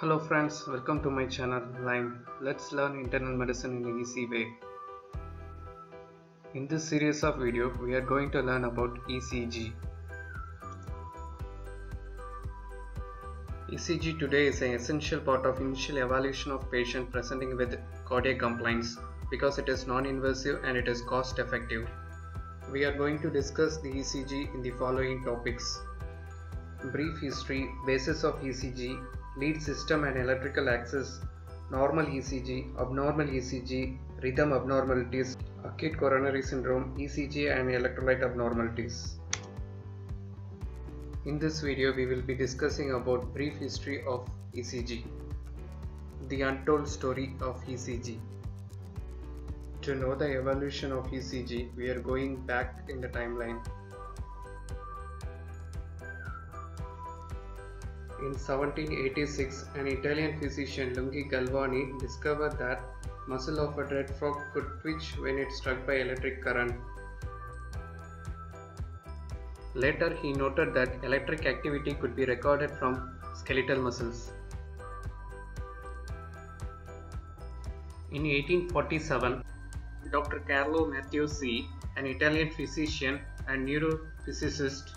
Hello friends, welcome to my channel Lime. Let's learn internal medicine in an easy way. In this series of video, we are going to learn about ECG. ECG today is an essential part of initial evaluation of patient presenting with cardiac complaints because it is non-invasive and it is cost effective. We are going to discuss the ECG in the following topics: brief history, basis of ECG, lead system and electrical axis, normal ECG, abnormal ECG, rhythm abnormalities, acute coronary syndrome, ECG and electrolyte abnormalities. In this video we will be discussing about brief history of ECG, the untold story of ECG. To know the evolution of ECG, we are going back in the timeline. In 1786, an Italian physician, Luigi Galvani, discovered that muscle of a red frog could twitch when it struck by electric current. Later, he noted that electric activity could be recorded from skeletal muscles. In 1847, Dr. Carlo Matteucci, an Italian physician and neurophysicist,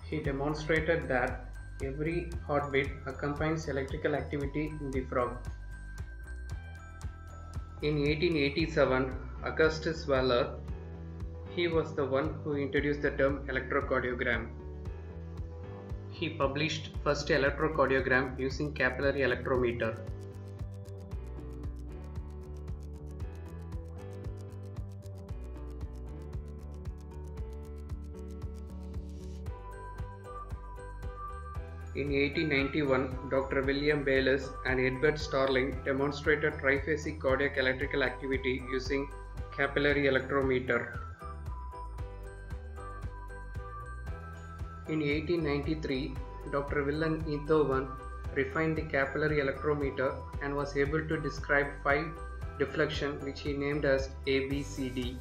he demonstrated that every heartbeat accompanies electrical activity in the frog. In 1887, Augustus Waller, he was the one who introduced the term electrocardiogram. He published first electrocardiogram using capillary electrometer. In 1891, Dr. William Bayliss and Edward Starling demonstrated triphasic cardiac electrical activity using capillary electrometer. In 1893, Dr. Willem Einthoven refined the capillary electrometer and was able to describe 5 deflections which he named as ABCD.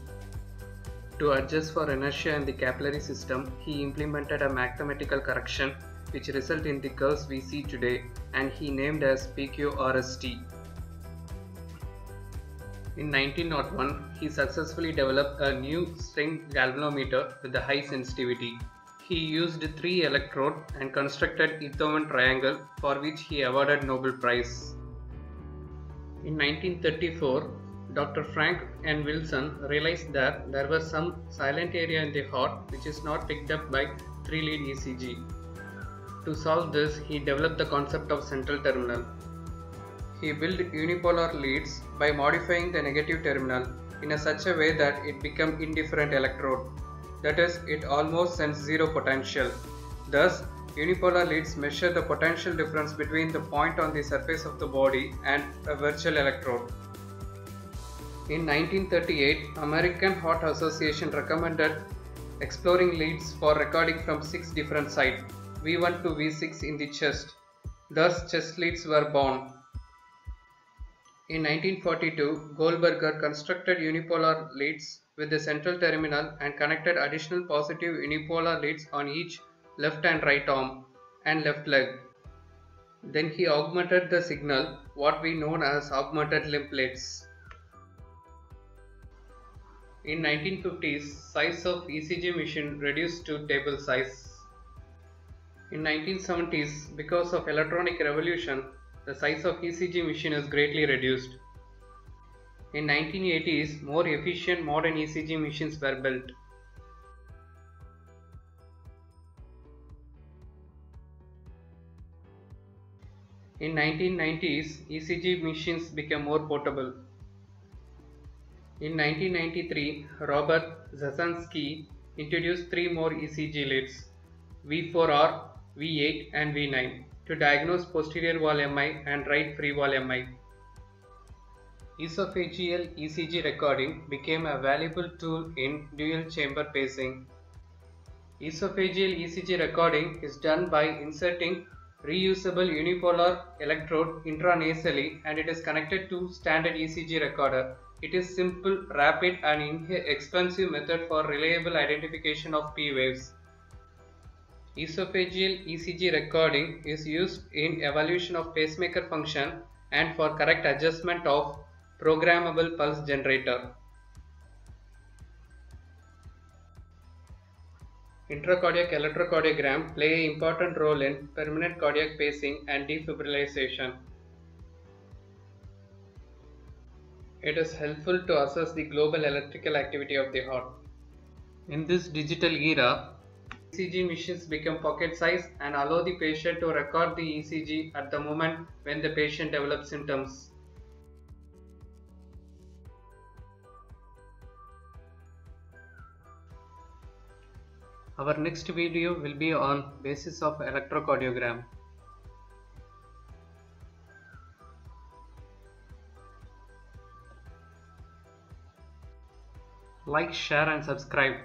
To adjust for inertia in the capillary system, he implemented a mathematical correction which result in the curves we see today, and he named as PQRST. In 1901, he successfully developed a new string galvanometer with a high sensitivity. He used 3 electrodes and constructed Einthoven triangle, for which he awarded Nobel Prize. In 1934, Dr. Frank N. Wilson realized that there was some silent area in the heart which is not picked up by 3-lead ECG. To solve this, he developed the concept of central terminal. He built unipolar leads by modifying the negative terminal in such a way that it became indifferent electrode. That is, it almost sends zero potential. Thus, unipolar leads measure the potential difference between the point on the surface of the body and a virtual electrode. In 1938, American Heart Association recommended exploring leads for recording from 6 different sites, V1 to V6 in the chest. Thus, chest leads were born. In 1942, Goldberger constructed unipolar leads with the central terminal and connected additional positive unipolar leads on each left and right arm and left leg. Then he augmented the signal, what we know as augmented limb plates. In 1950s, size of ECG machine reduced to table size. In 1970s, because of electronic revolution, the size of ECG machine is greatly reduced. In 1980s, more efficient modern ECG machines were built. In 1990s, ECG machines became more portable. In 1993, Robert Zasansky introduced 3 more ECG leads, V4R, V8 and V9, to diagnose posterior wall MI and right free wall MI. Esophageal ECG recording became a valuable tool in dual chamber pacing. Esophageal ECG recording is done by inserting reusable unipolar electrode intranasally, and it is connected to standard ECG recorder. It is simple, rapid and inexpensive method for reliable identification of P waves. Esophageal ECG recording is used in evaluation of pacemaker function and for correct adjustment of programmable pulse generator. Intracardiac electrocardiogram play an important role in permanent cardiac pacing and defibrillation. It is helpful to assess the global electrical activity of the heart. In this digital era, ECG machines become pocket size and allow the patient to record the ECG at the moment when the patient develops symptoms. Our next video will be on basis of electrocardiogram. Like, share and subscribe.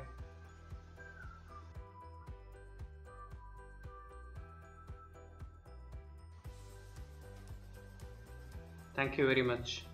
Thank you very much.